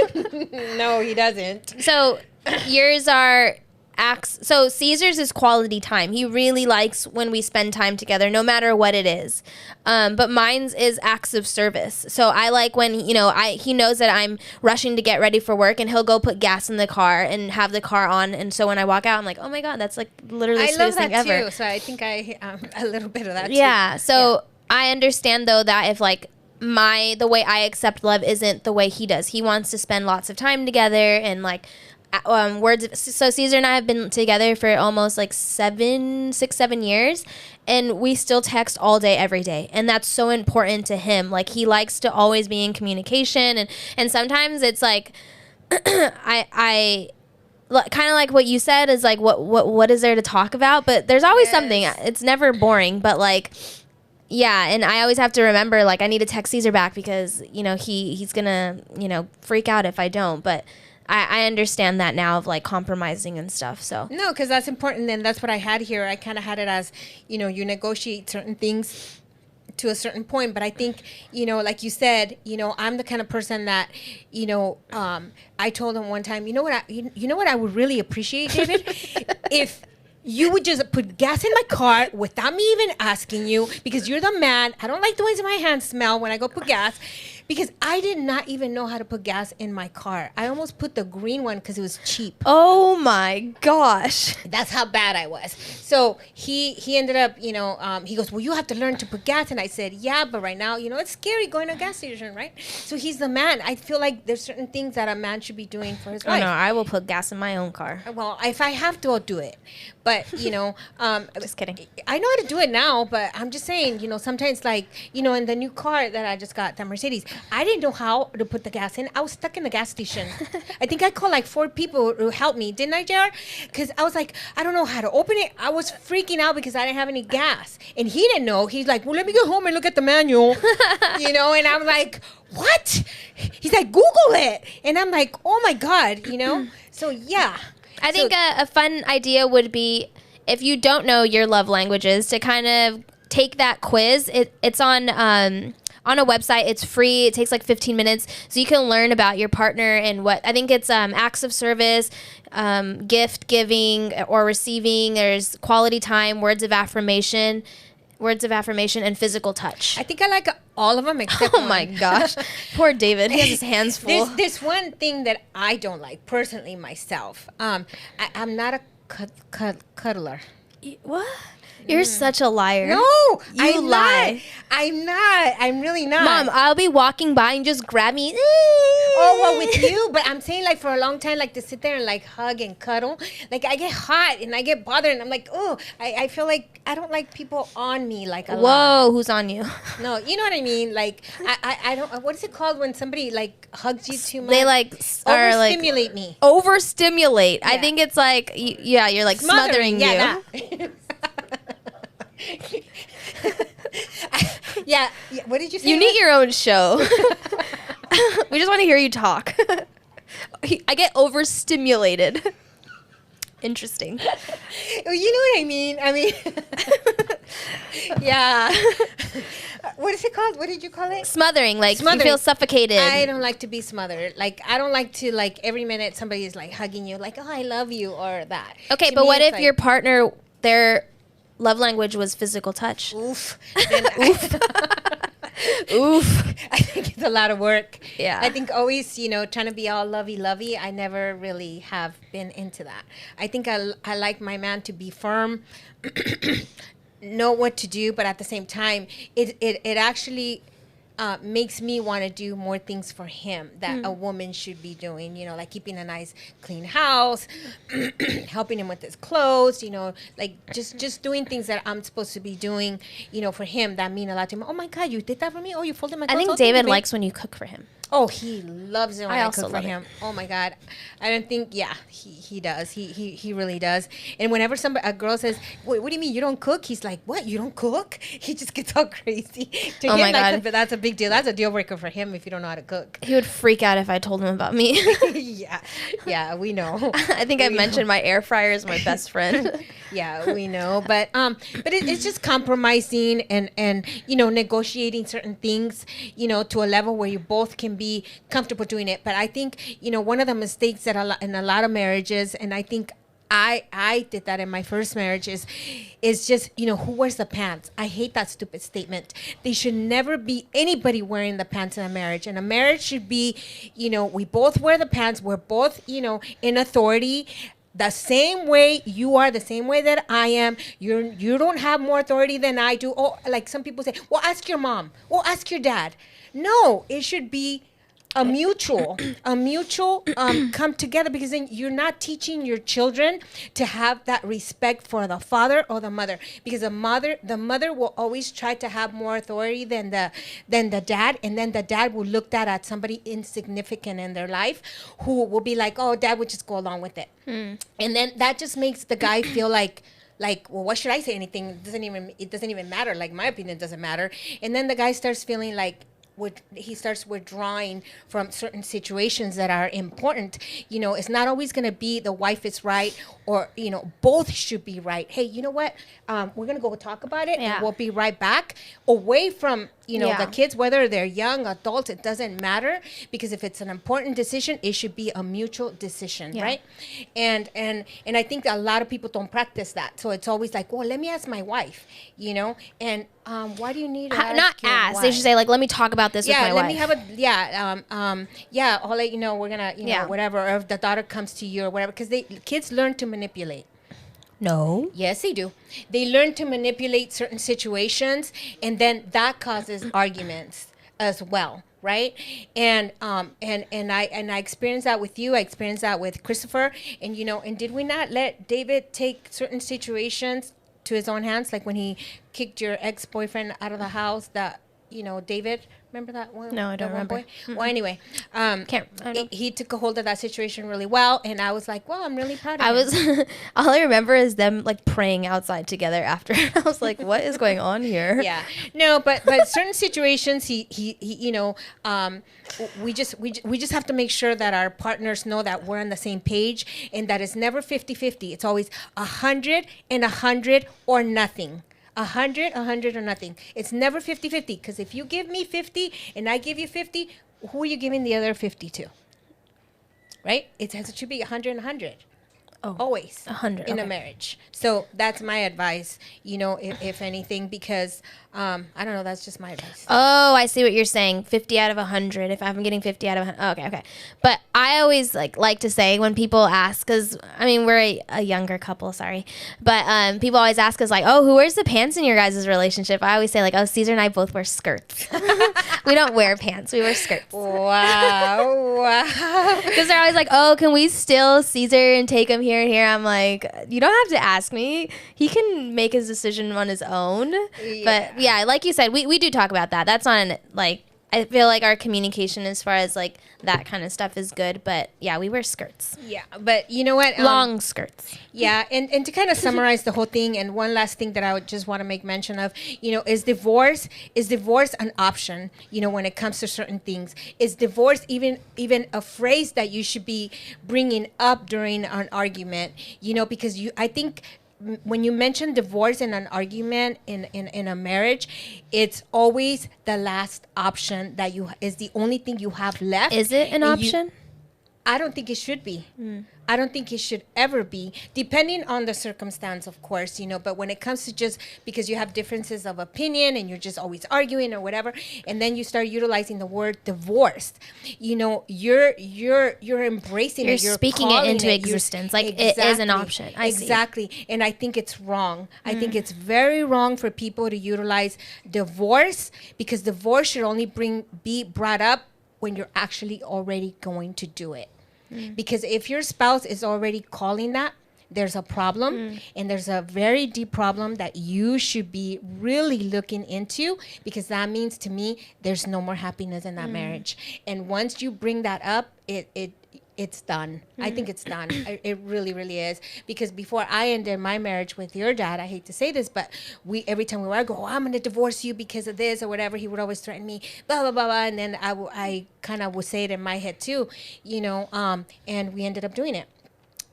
A: No, he doesn't.
B: So yours are acts. So Caesar's is quality time. He really likes when we spend time together, no matter what it is. But mine's is acts of service. So I like when, he knows that I'm rushing to get ready for work and he'll go put gas in the car and have the car on. And so when I walk out, I'm like, oh my God, that's like literally the sweetest thing ever. I love that
A: too. So I think a little bit of that too.
B: Yeah. So I understand though that if like the way I accept love isn't the way he does. He wants to spend lots of time together and like, so Caesar and I have been together for almost like 7 years and we still text all day every day, and that's so important to him. Like he likes to always be in communication, and sometimes it's like I kind of like what you said is like what is there to talk about, but there's always something. It's never boring, but like yeah, and I always have to remember like I need to text Caesar back because he's gonna freak out if I don't, but I understand that now of like compromising and stuff. So
A: no, because that's important, and that's what I had here. I kind of had it as you negotiate certain things to a certain point, but I think, like you said, I'm the kind of person that, I told him one time, you know what I would really appreciate, David, if you would just put gas in my car without me even asking you, because you're the man. I don't like the ways my hands smell when I go put gas, because I did not even know how to put gas in my car. I almost put the green one because it was cheap.
B: Oh my gosh.
A: That's how bad I was. So he ended up, he goes, well, you have to learn to put gas. And I said, yeah, but right now, it's scary going to a gas station, right? So he's the man. I feel like there's certain things that a man should be doing for his wife.
B: No, I will put gas in my own car.
A: Well, if I have to, I'll do it. But,
B: Just kidding.
A: I know how to do it now, but I'm just saying, sometimes like, in the new car that I just got, the Mercedes, I didn't know how to put the gas in. I was stuck in the gas station. I think I called like 4 people to help me. Didn't I, JR? Because I was like, I don't know how to open it. I was freaking out because I didn't have any gas. And he didn't know. He's like, well, let me go home and look at the manual. And I'm like, what? He's like, Google it. And I'm like, oh my God, So, yeah.
B: I think a fun idea would be, if you don't know your love languages, to kind of take that quiz. It's on a website. It's free. It takes like 15 minutes. So you can learn about your partner and what, I think it's acts of service, gift giving or receiving. There's quality time, words of affirmation, and physical touch.
A: I think I like all of them except
B: Oh my gosh. Poor David. He has his hands full.
A: There's one thing that I don't like personally myself. I'm not a cuddler.
B: What? You're such a liar.
A: No,
B: You lie.
A: Not. I'm not. I'm really not.
B: Mom, I'll be walking by and just grab me.
A: Oh, well, with you, but I'm saying like for a long time, like to sit there and like hug and cuddle. Like I get hot and I get bothered and I'm like, oh, I feel like I don't like people on me like a lot.
B: Whoa, who's on you?
A: No, you know what I mean? Like I don't, what is it called when somebody like hugs you too much?
B: They like are like
A: overstimulate me.
B: Overstimulate.
A: Yeah.
B: I think it's like, you're like smothering you.
A: Yeah, yeah. What did you say?
B: You need your own show. We just want to hear you talk. I get overstimulated. Interesting.
A: Well, you know what I mean? Yeah. What is it called? What did you call it?
B: Smothering. Like
A: Smothering.
B: you feel suffocated.
A: I don't like to be smothered. Like I don't like to like every minute somebody is like hugging you, like, oh, I love you, or that.
B: Okay,
A: To
B: but
A: me,
B: what
A: it's
B: if
A: like,
B: your partner, their love language was physical touch?
A: Oof. Then
B: Oof.
A: I think it's a lot of work.
B: Yeah.
A: I think always, trying to be all lovey-lovey, I never really have been into that. I think I like my man to be firm, know what to do, but at the same time, it actually makes me want to do more things for him that a woman should be doing, like keeping a nice clean house, helping him with his clothes, like just doing things that I'm supposed to be doing, for him that mean a lot to him. Oh my God, you did that for me? Oh, you folded my
B: I
A: clothes?
B: think
A: Oh, thank you,
B: David
A: babe.
B: likes when you cook for him.
A: Oh, he loves it when
B: I
A: I
B: also
A: cook for
B: love it.
A: him. Oh my God, I don't think. Yeah, he does. He really does. And whenever a girl says, "Wait, what do you mean you don't cook?" He's like, "What? You don't cook?" He just gets all crazy. To
B: Oh
A: him,
B: my God.
A: But that's a big deal. That's a deal breaker for him if you don't know how to cook.
B: He would freak out if I told him about me.
A: yeah, we know.
B: I think I've mentioned my air fryer is my best friend.
A: Yeah, we know, but it's just compromising and negotiating certain things, to a level where you both can be comfortable doing it. But I think one of the mistakes that in a lot of marriages, and I think I did that in my first marriage, is just who wears the pants. I hate that stupid statement. They should never be anybody wearing the pants in a marriage. And a marriage should be, we both wear the pants. We're both in authority. The same way you are, the same way that I am. You don't have more authority than I do. Oh, like some people say, well, ask your mom. Well, ask your dad. No, it should be a mutual come together, because then you're not teaching your children to have that respect for the father or the mother, because the mother will always try to have more authority than the dad, and then the dad will look at somebody insignificant in their life who will be like, oh, dad would just go along with it. And then that just makes the guy feel like, well, what should I say? Anything? It doesn't even matter. Like, my opinion doesn't matter. And then the guy starts feeling like he starts withdrawing from certain situations that are important. It's not always going to be the wife is right, or both should be right. Hey, you know what? We're going to go talk about it,
B: Yeah.
A: and we'll be right back, away from
B: Yeah.
A: the kids, whether they're young, adults. It doesn't matter, because if it's an important decision, it should be a mutual decision,
B: Yeah.
A: right? And I think a lot of people don't practice that, so it's always like, well, let me ask my wife, and why do you need to
B: Not
A: your
B: ask. They
A: wife?
B: should say, like, let me talk about this with my
A: Let
B: wife.
A: me have I'll let you know, we're gonna whatever, or if the daughter comes to you or whatever, because kids learn to manipulate.
B: No.
A: Yes, they do. They learn to manipulate certain situations, and then that causes arguments as well, right? And I experienced that with you. I experienced that with Christopher, and and did we not let David take certain situations to his own hands, like when he kicked your ex-boyfriend out of the house? That David, remember that one?
B: No, I don't
A: that one
B: remember.
A: boy? Well, anyway,
B: I don't.
A: he took a hold of that situation really well, and I was like, well, I'm really proud of him.
B: I was all I remember is them like praying outside together after. I was like, what is going on here?
A: Yeah, no, but certain situations, he we just have to make sure that our partners know that we're on the same page, and that it's never 50-50. It's always 100 and 100 or nothing. 100 or nothing. It's never 50-50, because if you give me 50 and I give you 50, who are you giving the other 50 to? Right? It should be 100 and 100.
B: Oh,
A: Always
B: 100
A: in a
B: okay.
A: marriage. So that's my advice, if anything, because I don't know, that's just my advice.
B: Oh, I see what you're saying. 50 out of 100. If I'm getting 50 out of 100. Okay. But I always like to say when people ask, because I mean we're a younger couple, sorry, but people always ask us like, oh, who wears the pants in your guys' relationship? I always say like, oh, Caesar and I both wear skirts. We don't wear pants. We wear skirts.
A: Wow.
B: Because they're always like, oh, can we steal Caesar and take him here and here? I'm like, you don't have to ask me. He can make his decision on his own.
A: Yeah.
B: But yeah, like you said, we do talk about that. That's not like, I feel like our communication as far as like that kind of stuff is good. But yeah, we wear skirts.
A: Yeah, but you know what?
B: Long skirts.
A: Yeah, and to kind of summarize the whole thing, and one last thing that I would just want to make mention of, is divorce an option, when it comes to certain things? Is divorce even a phrase that you should be bringing up during an argument, because I think when you mention divorce in an argument in a marriage, it's always the last option that is the only thing you have left.
B: Is it an option?
A: I don't think it should be. I don't think it should ever be, depending on the circumstance, of course, but when it comes to just because you have differences of opinion and you're just always arguing or whatever, and then you start utilizing the word divorced, you're embracing
B: You're
A: it. You're
B: speaking it
A: calling
B: into existence. Like it is an option. I see.
A: Exactly. And I think it's wrong. I think it's very wrong for people to utilize divorce, because divorce should only be brought up when you're actually already going to do it. Because if your spouse is already calling that, there's a problem, and there's a very deep problem that you should be really looking into, because that means, to me, there's no more happiness in that marriage. And once you bring that up, it's done. I think it's done. It really, really is. Because before I ended my marriage with your dad, I hate to say this, but every time we would go, I'm going to divorce you because of this or whatever, he would always threaten me, blah, blah, blah, blah. And then I kind of would say it in my head too, and we ended up doing it.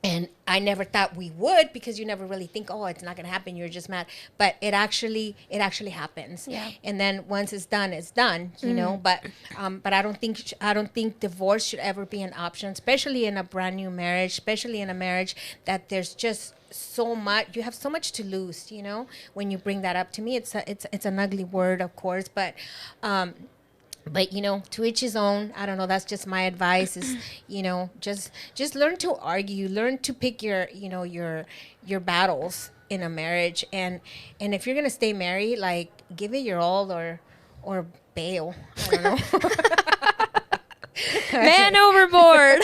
A: And I never thought we would, because you never really think, oh, it's not going to happen. You're just mad. But it actually happens.
B: Yeah.
A: And then once it's done, But I don't think divorce should ever be an option, especially in a brand new marriage, especially in a marriage that there's just so much. You have so much to lose. When you bring that up. To me, it's an ugly word, of course, but. But to each his own. I don't know. That's just my advice. Is just learn to argue, learn to pick your battles in a marriage, and if you're gonna stay married, like, give it your all or bail. I don't know.
B: Man overboard.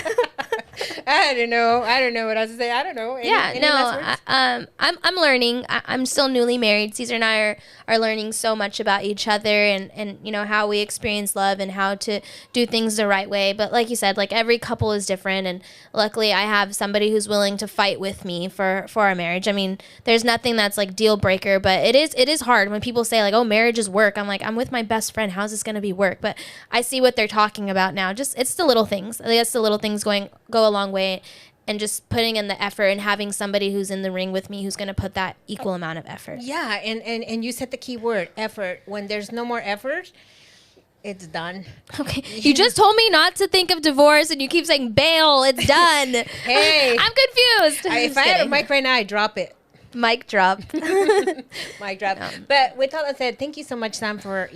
A: I I don't know what else to say. I don't know. Any last words?
B: I'm learning. I'm still newly married. Caesar and I are learning so much about each other and you know how we experience love and how to do things the right way. But like you said, like every couple is different, and luckily I have somebody who's willing to fight with me for our marriage. I mean, there's nothing that's like deal breaker, but it is hard when people say like, oh, marriage is work. I'm like, I'm with my best friend. How's this going to be work? But I see what they're talking about now. Just it's the little things. I guess the little things go a long way, and just putting in the effort and having somebody who's in the ring with me who's going to put that equal amount of effort.
A: Yeah, and you said the key word, effort. When there's no more effort, it's done.
B: Okay. You just told me not to think of divorce and you keep saying bail. It's done.
A: Hey.
B: I'm confused.
A: If I had a mic right now, I'd drop it.
B: Mic drop.
A: Mic drop. But with all that said, thank you so much, Sam, for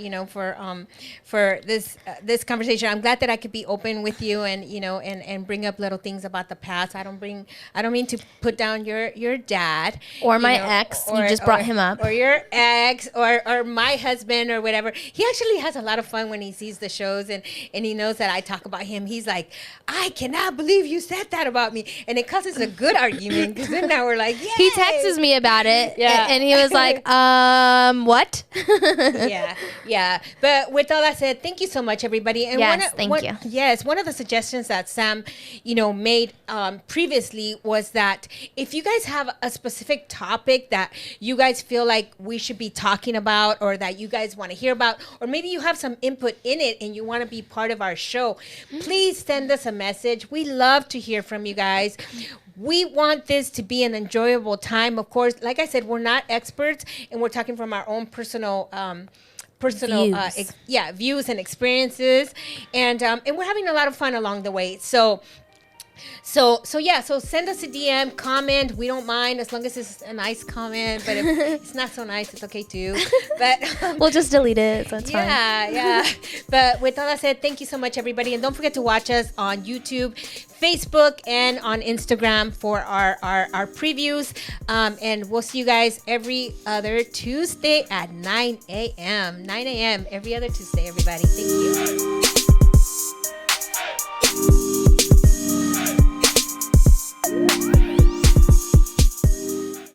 A: this conversation. I'm glad that I could be open with you and bring up little things about the past. I don't mean to put down your dad
B: or my ex. You just brought him up.
A: Or your ex or my husband or whatever. He actually has a lot of fun when he sees the shows and he knows that I talk about him. He's like, I cannot believe you said that about me. And it causes a good argument because then now we're like, yay.
B: He texts me about it.
A: Yeah.
B: And he was like, what?
A: Yeah. But with all that said, thank you so much, everybody. And
B: thank you.
A: Yes, one of the suggestions that Sam, made previously was that if you guys have a specific topic that you guys feel like we should be talking about or that you guys want to hear about, or maybe you have some input in it and you want to be part of our show, please send us a message. We love to hear from you guys. We want this to be an enjoyable time. Of course, like I said, we're not experts and we're talking from our own personal views and experiences, and we're having a lot of fun along the way. So send us a DM, comment. We don't mind as long as it's a nice comment, but if it's not so nice, it's okay too. But
B: we'll just delete it, so it's fine.
A: Yeah. But with all that said, thank you so much, everybody, and don't forget to watch us on YouTube, Facebook, and on Instagram for our previews. And we'll see you guys every other Tuesday at 9 a.m. 9 a.m. every other Tuesday, everybody. Thank you.